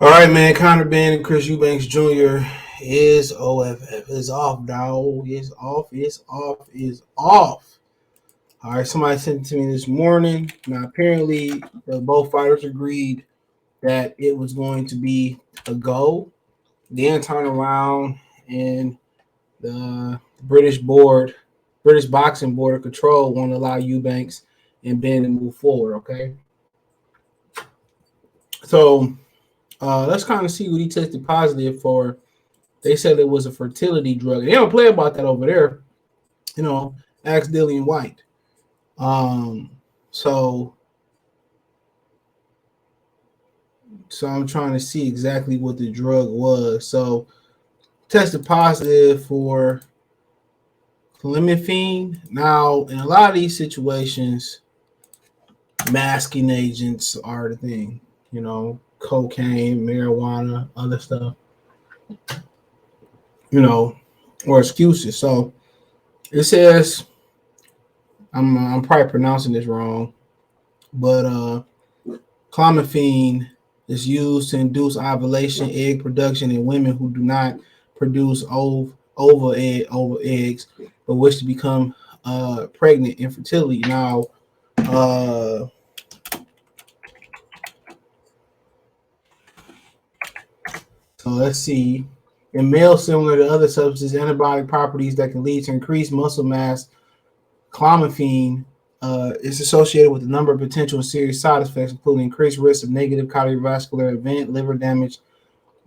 All right, man. Conor, Benn, and Chris Eubanks Jr. is OFF. It's off, dog. It's off. It's off. It's off. All right. Somebody sent it to me this morning. Now, apparently, both fighters agreed that it was going to be a go. Then turn around and the British Boxing Board of Control, won't allow Eubanks and Benn to move forward. Okay. So let's kind of see what he tested positive for. They said it was a fertility drug. They don't play about that over there. Ask Dillian White. Um, so I'm trying to see exactly what the drug was. So tested positive for Clomiphene. Now, in a lot of these situations, masking agents are the thing. Cocaine, marijuana, other stuff. Or excuses. So it says, I'm probably pronouncing this wrong, but clomiphene is used to induce ovulation, egg production in women who do not produce eggs, but wish to become pregnant. Infertility. Now, so let's see. In males, similar to other substances, antibiotic properties that can lead to increased muscle mass, clomiphene is associated with a number of potential and serious side effects, including increased risk of negative cardiovascular event, liver damage,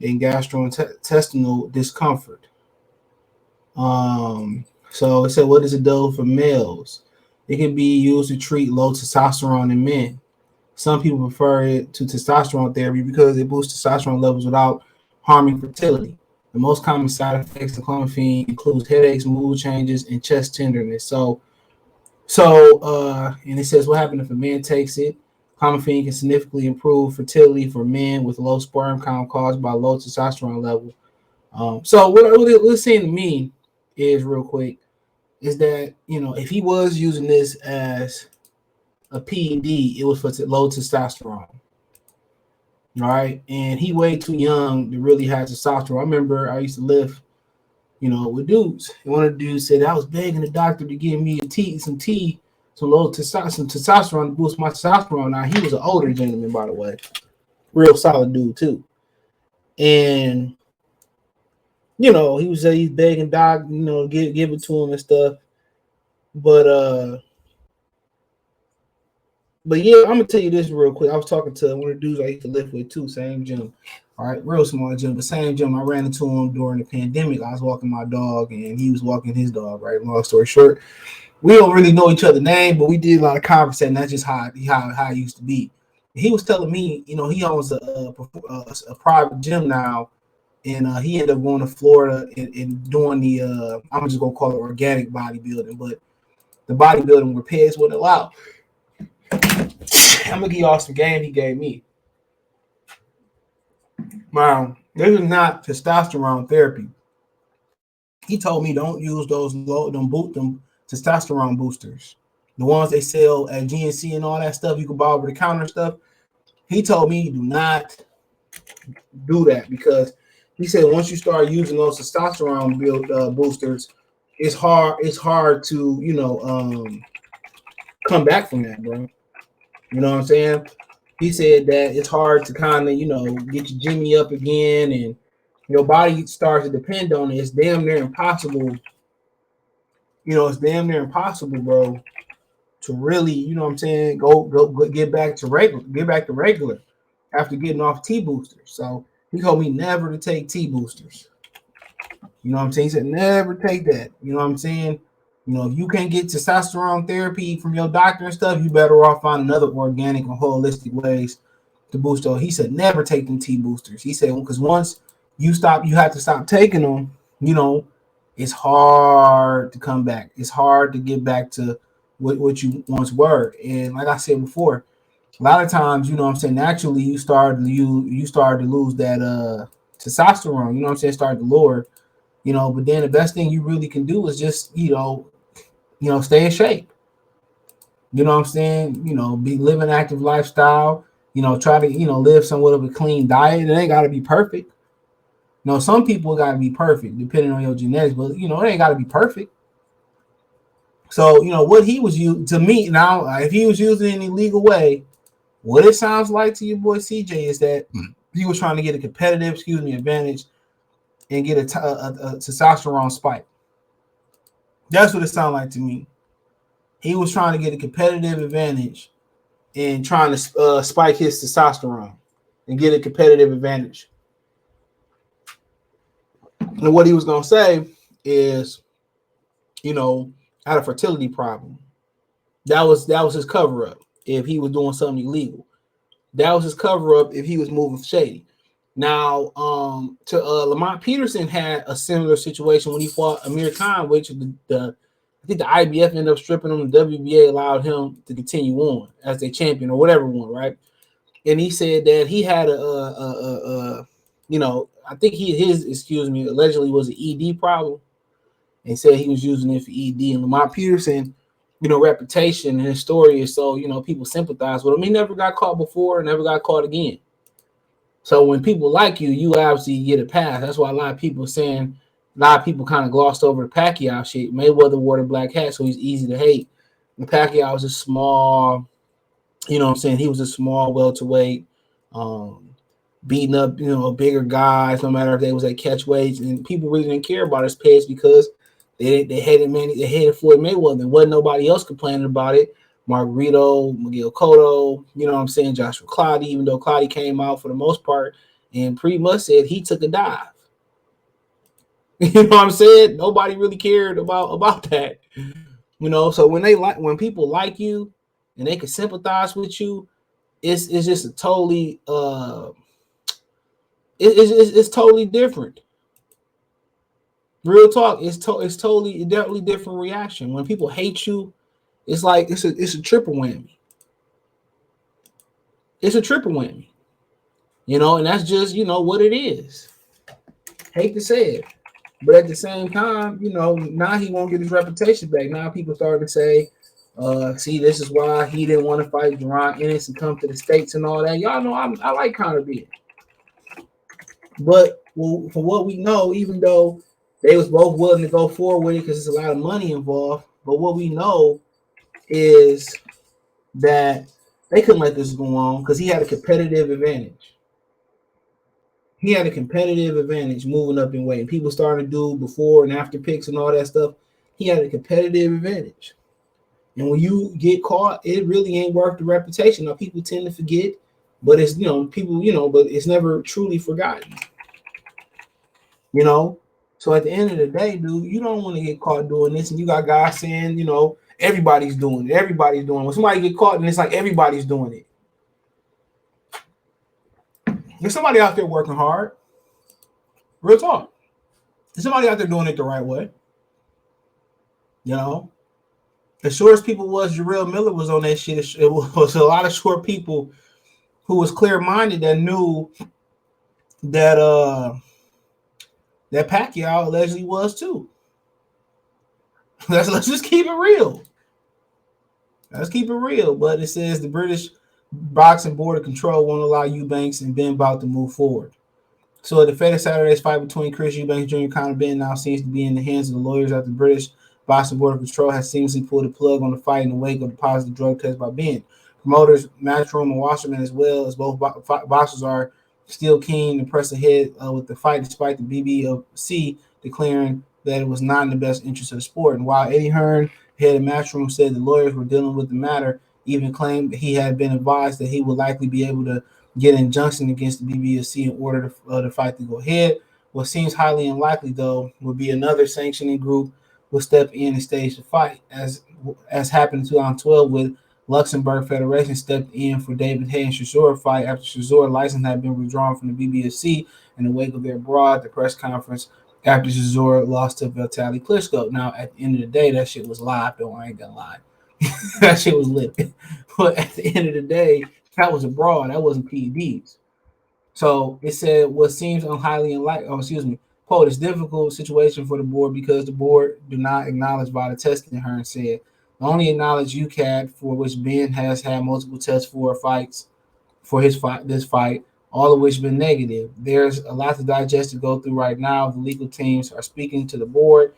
and gastrointestinal discomfort. So it said, what does it do for males? It can be used to treat low testosterone in men. Some people prefer it to testosterone therapy because it boosts testosterone levels without harming fertility. The most common side effects of clomiphene includes headaches, mood changes, and chest tenderness. So, and it says what happens if a man takes it. Clomiphene can significantly improve fertility for men with low sperm count caused by low testosterone level. So what it's saying to me is, real quick, is that if he was using this as a PED, it was for low testosterone. All right, and he way too young to really have testosterone. I remember I used to live, with dudes, and one of the dudes said I was begging the doctor to give me some low testosterone to boost my testosterone. Now he was an older gentleman, by the way, real solid dude too, and he was he's begging doc, give it to him and stuff, but yeah, I'm gonna tell you this real quick. I was talking to one of the dudes I used to live with too, same gym. All right, real small gym, but same gym. I ran into him during the pandemic. I was walking my dog and he was walking his dog, right? Long story short, we don't really know each other's name, but we did a lot of conversating. That's just how it used to be. He was telling me, he owns a private gym now, and he ended up going to Florida and doing the I'm just gonna call it organic bodybuilding, but the bodybuilding where pets wouldn't allow. I'm gonna give y'all some game he gave me. Wow, this is not testosterone therapy. He told me don't use them testosterone boosters, the ones they sell at GNC and all that stuff. You can buy over the counter stuff. He told me do not do that because he said once you start using those testosterone boosters, it's hard to come back from that, bro. You know what I'm saying? He said that it's hard to kind of, get your Jimmy up again and your body starts to depend on it. It's damn near impossible. It's damn near impossible, bro, to really, what I'm saying, go get back to regular after getting off T boosters. So he told me never to take T boosters. You know what I'm saying? He said never take that. You know what I'm saying? If you can't get testosterone therapy from your doctor and stuff, you better off find another organic and holistic ways to boost those. He said never take them T boosters. He said because once you have to stop taking them. It's hard to come back. It's hard to get back to what you once were. And like I said before, a lot of times, naturally you start to lose that testosterone. Start to lower. But then the best thing you really can do is just stay in shape. Be live an active lifestyle. try to, live somewhat of a clean diet. It ain't got to be perfect. Some people got to be perfect depending on your genetics, but, it ain't got to be perfect. So, what he was using to me now, if he was using it in an illegal way, what it sounds like to your boy CJ is that he was trying to get a competitive, advantage and get a testosterone spike. That's what it sounded like to me. He was trying to get a competitive advantage and trying to spike his testosterone and get a competitive advantage. And what he was going to say is, had a fertility problem. That was his cover up if he was doing something illegal. That was his cover up if he was moving shady. Now, Lamont Peterson had a similar situation when he fought Amir Khan, which I think the IBF ended up stripping him. The WBA allowed him to continue on as a champion or whatever one, right? And he said that he had I think his allegedly was an ED problem, and said he was using it for ED. And Lamont Peterson, reputation and his story is so, people sympathize with him. He never got caught before, never got caught again. So when people like you, you obviously get a pass. That's why a lot of people kind of glossed over the Pacquiao shit. Mayweather wore the black hat, so he's easy to hate. And Pacquiao was a small, he was a small welterweight, beating up, bigger guys, no matter if they was at catch weights. And people really didn't care about his pace because they hated Floyd Mayweather. There wasn't nobody else complaining about it. Margarito, Miguel Cotto, Joshua Clottey, even though Clottey came out for the most part and pretty much said he took a dive. You know what I'm saying? Nobody really cared about that. So when people like you and they can sympathize with you, it's just a totally it's totally different. Real talk, it's definitely different reaction. When people hate you, it's like it's a triple whammy. It's a triple whammy. And that's just, what it is. Hate to say it. But at the same time, now he won't get his reputation back. Now people started to say, see, this is why he didn't want to fight Deron Ennis and come to the States and all that. Y'all know I like Conor Benn. But from what we know, even though they was both willing to go forward with it because there's a lot of money involved, but what we know is that they couldn't let this go on because he had a competitive advantage. He had a competitive advantage moving up in weight. And people started to do before and after picks and all that stuff. He had a competitive advantage. And when you get caught, it really ain't worth the reputation. Now, people tend to forget, but it's, but it's never truly forgotten. So at the end of the day, dude, you don't want to get caught doing this. And you got guys saying, everybody's doing it. Everybody's doing it. When somebody get caught, and it's like everybody's doing it. There's somebody out there working hard. Real talk. There's somebody out there doing it the right way. As sure as people was, Jarrell Miller was on that shit. It was a lot of short people who was clear-minded that knew that that Pacquiao allegedly was too. Let's just keep it real. Let's keep it real. But it says the British Boxing Board of Control won't allow Eubanks and Benn about to move forward. So the defended Saturday's fight between Chris Eubanks Jr. and Conor Benn now seems to be in the hands of the lawyers after the British Boxing Board of Control has seamlessly pulled the plug on the fight in the wake of the positive drug test by Benn. Promoters Matchroom and Wasserman, as well as both boxers, are still keen to press ahead with the fight despite the BBC declaring that it was not in the best interest of the sport. And while Eddie Hearn, head of Matchroom, said the lawyers were dealing with the matter, even claimed that he had been advised that he would likely be able to get an injunction against the BBC in order to the fight to go ahead. What seems highly unlikely, though, would be another sanctioning group will step in and stage the fight, as happened in 2012 with Luxembourg Federation stepped in for David Hay and Chisora fight after Chisora's license had been withdrawn from the BBC in the wake of their broad the press conference after Chisora lost to Vitaly Klitschko. Now, at the end of the day, that shit was live, though. I ain't gonna lie. That shit was lit. But at the end of the day, that was abroad. That wasn't PEDs. So it said what seems highly unlikely. Quote, it's a difficult situation for the board because the board do not acknowledge vital testing, Hearn said. Only acknowledge UCAD, for which Benn has had multiple tests for fights for this fight, all of which have been negative. There's a lot to digest to go through right now. The legal teams are speaking to the board.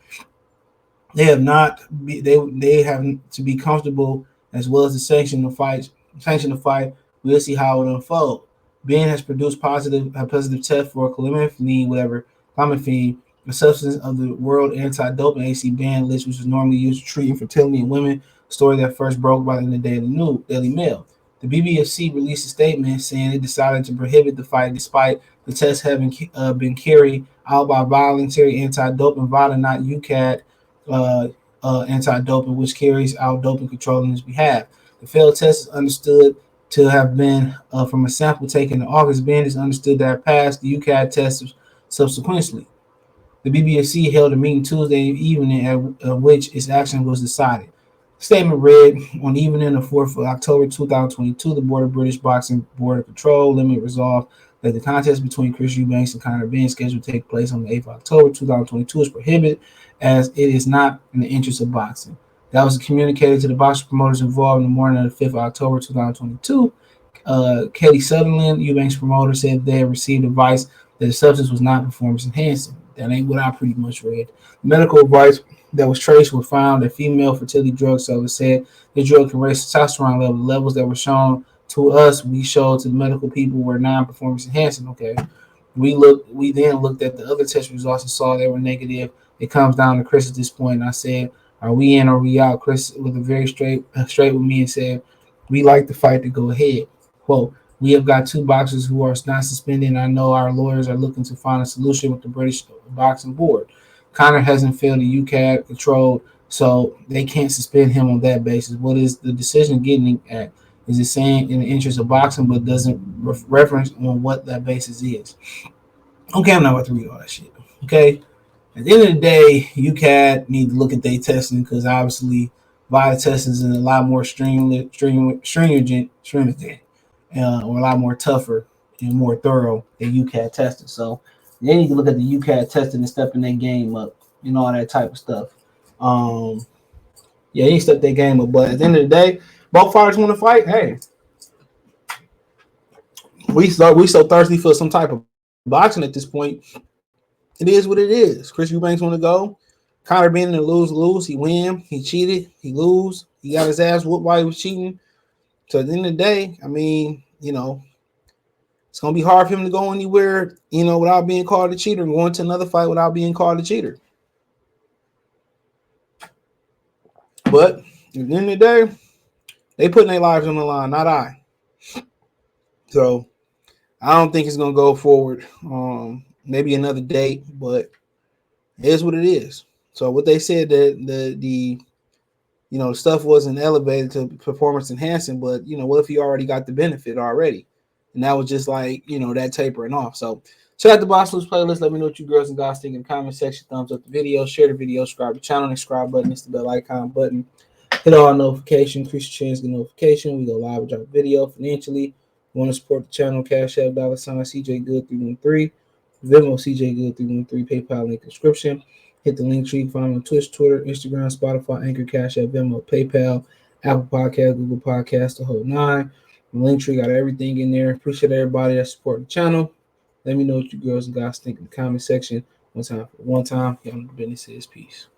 They have not be, they have to be comfortable as well as to sanction the fight. We'll see how it unfolds. Benn has produced a positive test for Clomiphene, a substance of the World Anti-Doping (AC) ban list, which is normally used to treat infertility in women. A story that first broke by the Daily Mail. The BBFC released a statement saying it decided to prohibit the fight despite the test having been carried out by voluntary anti-doping body, not UCAD anti-doping, which carries out doping control on his behalf. The failed test is understood to have been from a sample taken in August. Benn is understood to have passed the UCAD test subsequently. The BBFC held a meeting Tuesday evening at which its action was decided. The statement read, on the evening of 4th of October 2022, the Board of British Boxing Board of Control Limit resolved that the contest between Chris Eubank and Conor Benn scheduled to take place on the 8th of October 2022 is prohibited as it is not in the interest of boxing. That was communicated to the boxing promoters involved in the morning of the 5th of October 2022. Katie Sutherland, Eubank's promoter, said they had received advice that the substance was not performance enhancing. That ain't what I pretty much read. Medical advice that was traced were found that female fertility drug sellers said the drug can raise testosterone level. The levels that were shown to us, we showed to the medical people were non-performance enhancing. Okay. We then looked at the other test results and saw they were negative. It comes down to Chris at this point, and I said, are we in or are we out? Chris was a very straight with me and said, we like the fight to go ahead. Quote, we have got two boxers who are not suspended, and I know our lawyers are looking to find a solution with the British Boxing Board. Conor hasn't failed the UCAD control, so they can't suspend him on that basis. What is the decision getting at? Is it saying in the interest of boxing, but doesn't reference on what that basis is? Okay, I'm not about to read all that shit. Okay, at the end of the day, UCAD need to look at their testing because obviously VITA testing is a lot more stringent, or a lot more tougher and more thorough than UCAD testing. So they need to look at the UCAD testing and stepping their game up, all that type of stuff. Yeah, they need to step their game up. But at the end of the day, both fighters want to fight. Hey, we so thirsty for some type of boxing at this point. It is what it is. Chris Eubanks want to go. Conor Benn in lose. He win. He cheated. He lose. He got his ass whooped while he was cheating. So at the end of the day, I mean, it's going to be hard for him to go anywhere, without being called a cheater and going to another fight without being called a cheater. But at the end of the day, they putting their lives on the line, not I. So I don't think it's going to go forward. Maybe another date, but it is what it is. So what they said that the stuff wasn't elevated to performance enhancing, but what if he already got the benefit already? And that was just like, that tapering off. So check out the Box Loose playlist. Let me know what you girls and guys think in the comment section. Thumbs up the video, share the video, subscribe to the channel, and subscribe button. It's the bell icon button. Hit all notifications, increase your chance to get notification. We go live with drop a video financially. You want to support the channel, Cash App, $ CJ Good 313. Venmo CJ Good 313, PayPal link description. Hit the link tree, find me on Twitch, Twitter, Instagram, Spotify, Anchor, Cash App, Venmo, PayPal, Apple Podcast, Google Podcast, the whole nine. The link tree got everything in there. Appreciate everybody that support the channel. Let me know what you girls and guys think in the comment section. One time, y'all know the business is. Peace.